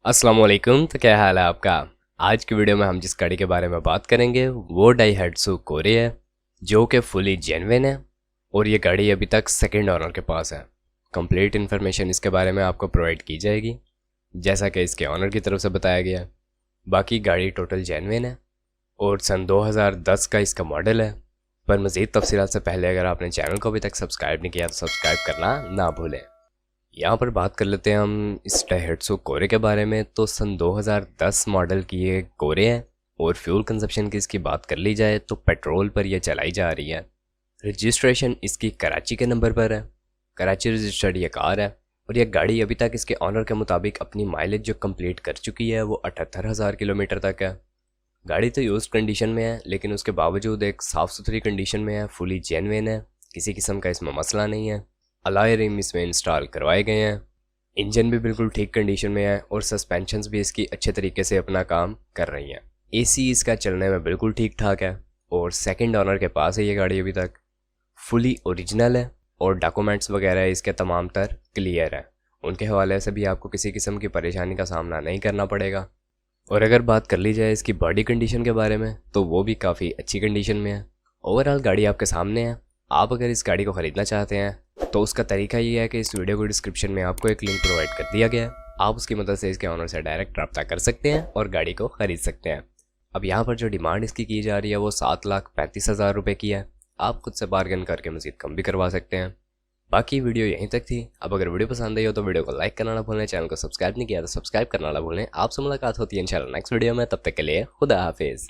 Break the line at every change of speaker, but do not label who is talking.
अस्सलाम वालेकुम। तो क्या हाल है आपका। आज की वीडियो में हम जिस गाड़ी के बारे में बात करेंगे वो डाइहैट्सू कोरे है, जो कि फुली जेन्युइन है और ये गाड़ी अभी तक सेकंड ओनर के पास है। कंप्लीट इन्फॉर्मेशन इसके बारे में आपको प्रोवाइड की जाएगी जैसा कि इसके ऑनर की तरफ से बताया गया है। बाकी गाड़ी टोटल जेन्युइन है और सन 2010 का इसका मॉडल है। पर मज़ीद तफसीलात से पहले अगर आपने चैनल को अभी तक सब्सक्राइब नहीं किया तो सब्सक्राइब करना ना भूलें। यहाँ पर बात कर लेते हैं हम इस डाइहैट्सू कोरे के बारे में। तो सन 2010 मॉडल की ये कोरे है और फ्यूल कंजप्शन की इसकी बात कर ली जाए तो पेट्रोल पर यह चलाई जा रही है। रजिस्ट्रेशन इसकी कराची के नंबर पर है, कराची रजिस्टर्ड ये कार है और यह गाड़ी अभी तक इसके ऑनर के मुताबिक अपनी माइलेज जो कंप्लीट कर चुकी है वो 78,000 किलोमीटर तक है। गाड़ी तो यूज कंडीशन में है लेकिन उसके बावजूद एक साफ़ सुथरी कंडीशन में है, फुली जेन्युइन है, किसी किस्म का इसमें मसला नहीं है। अलॉय रिम इसमें इंस्टॉल करवाए गए हैं। इंजन भी बिल्कुल ठीक कंडीशन में है और सस्पेंशंस भी इसकी अच्छे तरीके से अपना काम कर रही हैं। एसी इसका चलने में बिल्कुल ठीक ठाक है और सेकंड ओनर के पास है ये गाड़ी अभी तक। फुली ओरिजिनल है और डॉक्यूमेंट्स वगैरह इसके तमाम तर क्लियर है। उनके हवाले से भी आपको किसी किस्म की परेशानी का सामना नहीं करना पड़ेगा। और अगर बात कर ली जाए इसकी बॉडी कंडीशन के बारे में तो वो भी काफ़ी अच्छी कंडीशन में है। ओवरऑल गाड़ी आपके सामने है। आप अगर इस गाड़ी को ख़रीदना चाहते हैं तो उसका तरीका ये है कि इस वीडियो को डिस्क्रिप्शन में आपको एक लिंक प्रोवाइड कर दिया गया है। आप उसकी मदद से इसके ऑनर से डायरेक्ट रब्ता कर सकते हैं और गाड़ी को ख़रीद सकते हैं। अब यहाँ पर जो डिमांड इसकी की जा रही है वो 7,35,000 रुपये की है। आप खुद से बार्गेन करके मज़ीद कम भी करवा सकते हैं। बाकी वीडियो यहीं तक थी। अब अगर वीडियो पसंद आई हो तो वीडियो को लाइक करना ना भूलें, चैनल को सब्सक्राइब नहीं किया तो सब्सक्राइब करना ना भूलें। आपसे मुलाकात होती है इंशाल्लाह नेक्स्ट वीडियो में। तब तक के लिए खुदा हाफिज़।